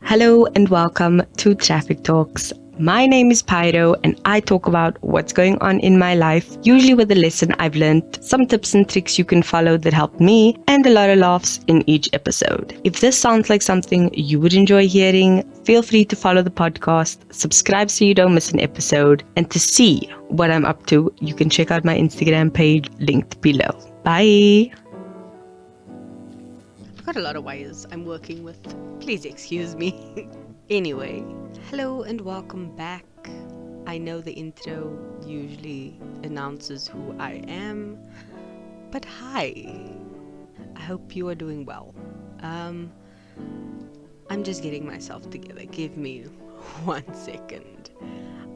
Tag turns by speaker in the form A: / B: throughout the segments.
A: Hello and welcome to Traffic Talks. My name is Pyro and I talk about what's going on in my life, usually with a lesson I've learned, some tips and tricks you can follow that helped me, and a lot of laughs in each episode. If this sounds like something you would enjoy hearing, feel free to follow the podcast, subscribe so you don't miss an episode, and to see what I'm up to, you can check out my Instagram page linked below. Bye! I've got a lot of wires I'm working with. Please excuse me. Anyway, hello and welcome back. I know the intro usually announces who I am, but hi. I hope you are doing well. I'm just getting myself together. Give me 1 second.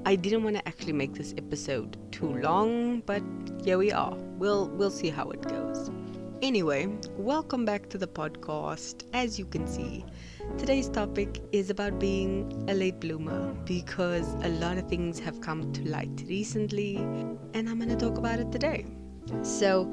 A: I didn't want to actually make this episode too long, but here we are. We'll see how it goes. Anyway, welcome back to the podcast. As you can see, today's topic is about being a late bloomer because a lot of things have come to light recently and I'm going to talk about it today. So,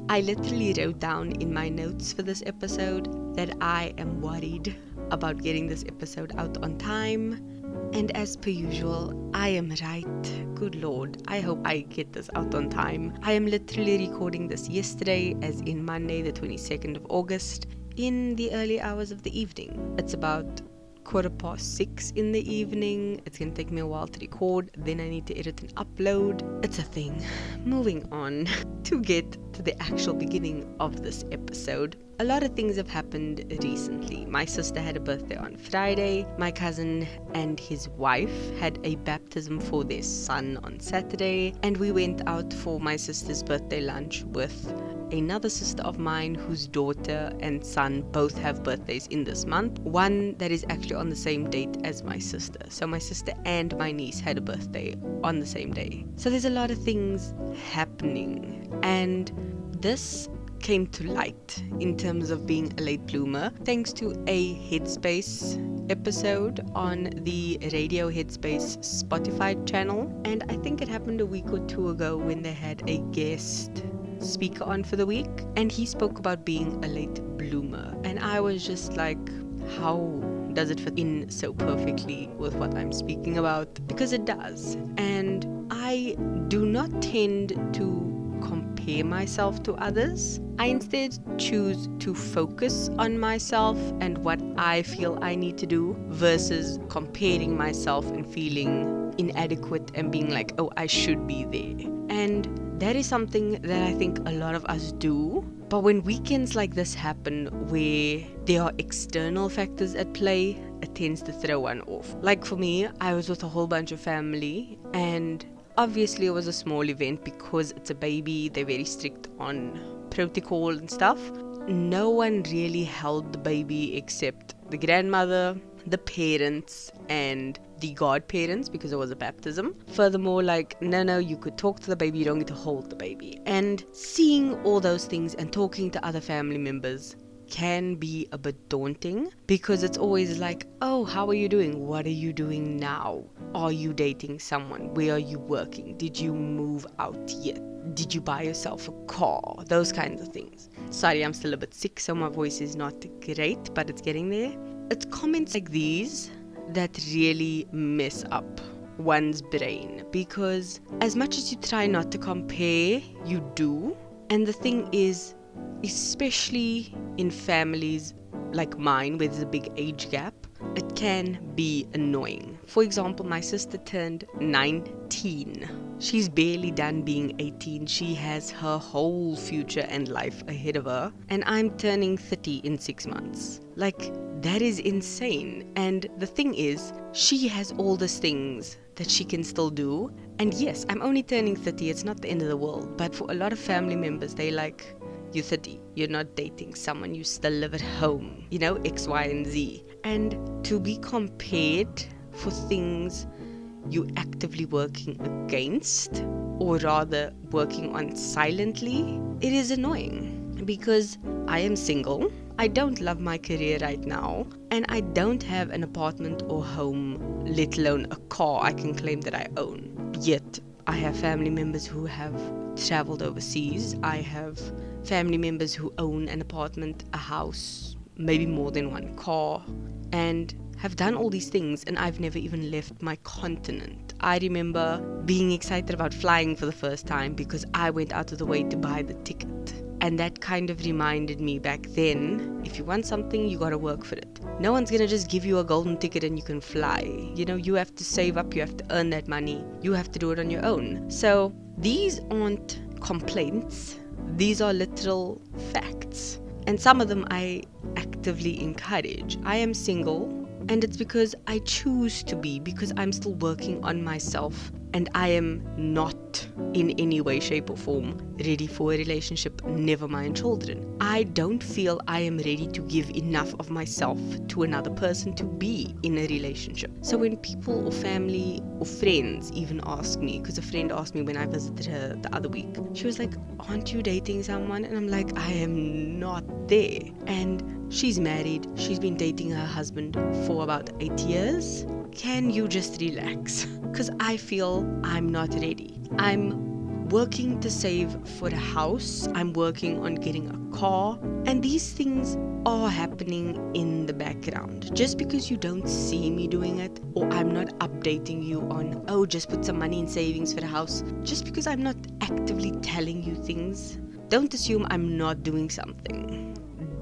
A: I literally wrote down in my notes for this episode that I am worried about getting this episode out on time. And as per usual, I am right. Good Lord, I hope I get this out on time. I am literally recording this yesterday, as in Monday, the 22nd of August, in the early hours of the evening. It's about 6:15 in the evening. It's going to take me a while to record. Then I need to edit and upload. It's a thing. Moving on to get to the actual beginning of this episode. A lot of things have happened recently. My sister had a birthday on Friday. My cousin and his wife had a baptism for their son on Saturday. And we went out for my sister's birthday lunch with another sister of mine whose daughter and son both have birthdays in this month. One that is actually on the same date as my sister. So my sister and my niece had a birthday on the same day. So there's a lot of things happening. And this came to light in terms of being a late bloomer thanks to a Headspace episode on the Radio Headspace Spotify channel. And I think it happened a week or two ago when they had a guest speaker on for the week and he spoke about being a late bloomer, and I was just like, how does it fit in so perfectly with what I'm speaking about? Because it does. And I do not tend to compare myself to others. I instead choose to focus on myself and what I feel I need to do versus comparing myself and feeling inadequate and being like, oh, I should be there. And that is something that I think a lot of us do. But when weekends like this happen where there are external factors at play, it tends to throw one off. Like for me, I was with a whole bunch of family and obviously it was a small event because it's a baby. They're very strict on protocol and stuff. No one really held the baby except the grandmother, the parents, and the godparents because it was a baptism. Furthermore, no, you could talk to the baby, you don't get to hold the baby. And seeing all those things and talking to other family members can be a bit daunting because it's always like, oh, how are you doing? What are you doing now? Are you dating someone? Where are you working? Did you move out yet? Did you buy yourself a car? Those kinds of things. Sorry, I'm still a bit sick, so my voice is not great, but it's getting there. It's comments like these that really mess up one's brain because as much as you try not to compare, you do. And the thing is, especially in families like mine where there's a big age gap, it can be annoying. For example, my sister turned 19. She's barely done being 18. She has her whole future and life ahead of her. And I'm turning 30 in 6 months. That is insane. And the thing is, she has all these things that she can still do. And yes, I'm only turning 30. It's not the end of the world. But for a lot of family members, they like, you're 30. You're not dating someone. You still live at home. X, Y, and Z. And to be compared for things you actively working against, or rather working on silently, it is annoying because I am single. I don't love my career right now, and I don't have an apartment or home, let alone a car I can claim that I own. Yet I have family members who have traveled overseas. I have family members who own an apartment, a house, maybe more than one car, and have done all these things and I've never even left my continent. I remember being excited about flying for the first time because I went out of the way to buy the ticket. And that kind of reminded me back then, if you want something, you gotta work for it. No one's gonna just give you a golden ticket and you can fly. You know, you have to save up, you have to earn that money, you have to do it on your own. So these aren't complaints, these are literal facts. And some of them I actively encourage. I am single, and it's because I choose to be, because I'm still working on myself and I am not in any way, shape or form ready for a relationship, never mind children. I don't feel I am ready to give enough of myself to another person to be in a relationship. So when people or family or friends even ask me, because a friend asked me when I visited her the other week, she was like, aren't you dating someone? And I'm like, I am not there. And she's married, she's been dating her husband for about 8 years. Can you just relax? Because I feel I'm not ready. I'm working to save for a house. I'm working on getting a car. And these things are happening in the background. Just because you don't see me doing it, or I'm not updating you on, oh, just put some money in savings for the house. Just because I'm not actively telling you things, don't assume I'm not doing something.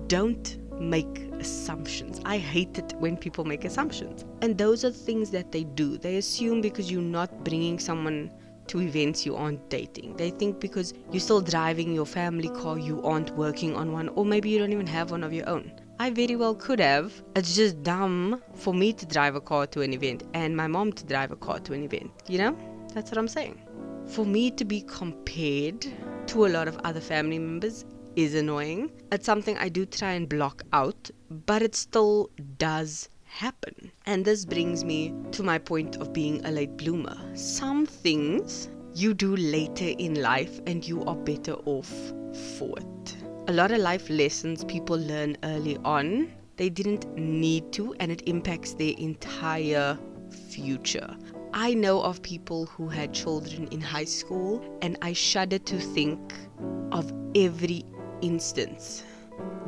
A: Don't make assumptions. I hate it when people make assumptions. And those are the things that they do. They assume because you're not bringing someone to events, you aren't dating. They think because you're still driving your family car, you aren't working on one, or maybe you don't even have one of your own. I very well could have. It's just dumb for me to drive a car to an event and my mom to drive a car to an event. You know? That's what I'm saying. For me to be compared to a lot of other family members is annoying. It's something I do try and block out, but it still does happen. And this brings me to my point of being a late bloomer. Some things you do later in life and you are better off for it. A lot of life lessons people learn early on, they didn't need to, and it impacts their entire future. I know of people who had children in high school, and I shudder to think of every instance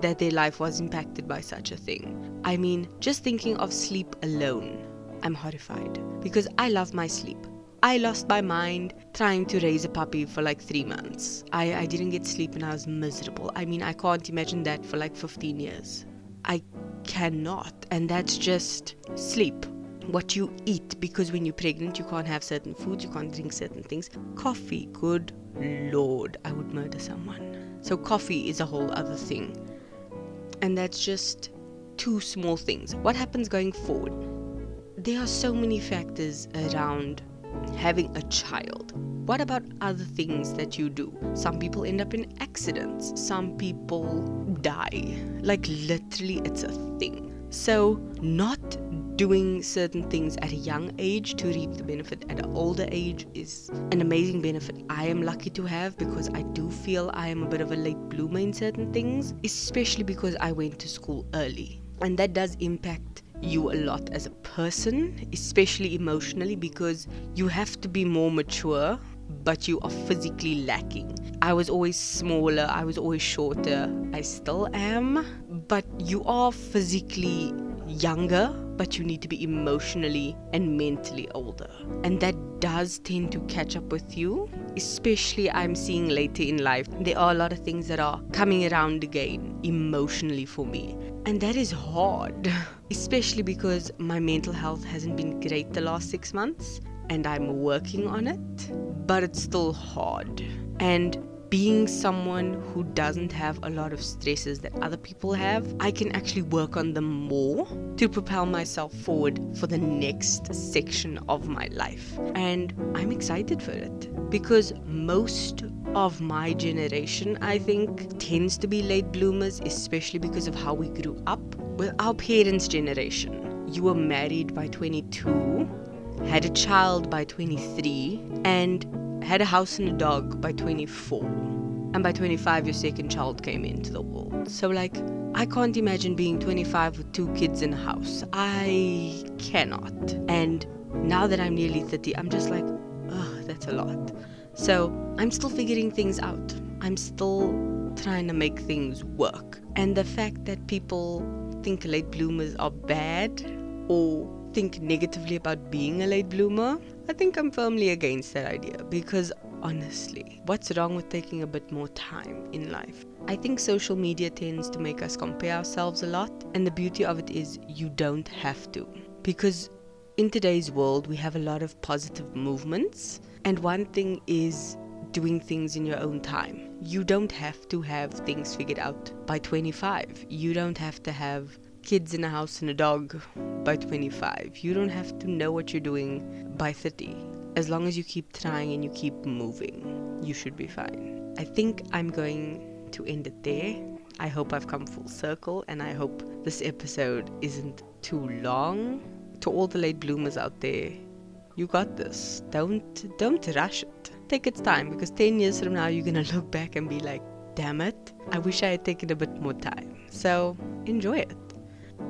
A: that their life was impacted by such a thing. I mean, just thinking of sleep alone, I'm horrified because I love my sleep. I lost my mind trying to raise a puppy for like 3 months. I didn't get sleep and I was miserable. I mean, I can't imagine that for like 15 years. I cannot. And that's just sleep. What you eat, because when you're pregnant, you can't have certain foods, you can't drink certain things. Coffee, good Lord, I would murder someone. So coffee is a whole other thing. And that's just 2 small things. What happens going forward? There are so many factors around having a child. What about other things that you do? Some people end up in accidents. Some people die. Like literally, it's a thing. So not doing certain things at a young age to reap the benefit at an older age is an amazing benefit I am lucky to have, because I do feel I am a bit of a late bloomer in certain things, especially because I went to school early. And that does impact you a lot as a person, especially emotionally, because you have to be more mature, but you are physically lacking. I was always smaller, I was always shorter, I still am, but you are physically younger, but you need to be emotionally and mentally older. And that does tend to catch up with you, especially I'm seeing later in life. There are a lot of things that are coming around again emotionally for me. And that is hard, especially because my mental health hasn't been great the last 6 months and I'm working on it, but it's still hard. And being someone who doesn't have a lot of stresses that other people have, I can actually work on them more to propel myself forward for the next section of my life. And I'm excited for it, because most of my generation, I think, tends to be late bloomers, especially because of how we grew up. With our parents' generation, you were married by 22, had a child by 23, and had a house and a dog by 24. And by 25, your second child came into the world. So like, I can't imagine being 25 with 2 kids in a house. I cannot. And now that I'm nearly 30, I'm just like, ugh, that's a lot. So I'm still figuring things out. I'm still trying to make things work. And the fact that people think late bloomers are bad or think negatively about being a late bloomer, I think I'm firmly against that idea, because honestly, what's wrong with taking a bit more time in life? I think social media tends to make us compare ourselves a lot, and the beauty of it is you don't have to. Because in today's world, we have a lot of positive movements, and one thing is doing things in your own time. You don't have to have things figured out by 25. You don't have to have kids in a house and a dog by 25. You don't have to know what you're doing by 30. As long as you keep trying and you keep moving, you should be fine. I think I'm going to end it there. I hope I've come full circle, and I hope this episode isn't too long. To all the late bloomers out there, you got this. Don't rush it. Take its time, because 10 years from now you're gonna look back and be like, damn it, I wish I had taken a bit more time. So enjoy it.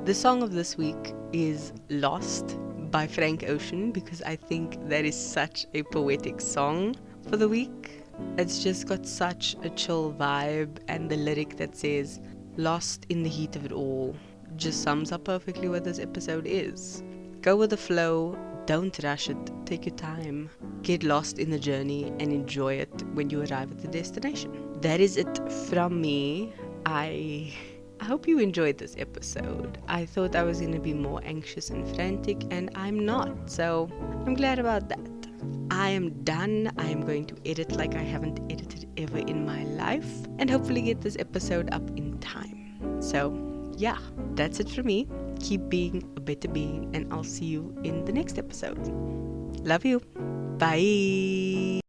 A: The song of this week is Lost by Frank Ocean, because I think that is such a poetic song for the week. It's just got such a chill vibe, and the lyric that says lost in the heat of it all just sums up perfectly what this episode is. Go with the flow, don't rush it, take your time, get lost in the journey and enjoy it when you arrive at the destination. That is it from me. I hope you enjoyed this episode. I thought I was going to be more anxious and frantic, and I'm not, so I'm glad about that. I am done. I am going to edit like I haven't edited ever in my life, and hopefully get this episode up in time. So yeah, that's it for me. Keep being a better being, and I'll see you in the next episode. Love you. Bye.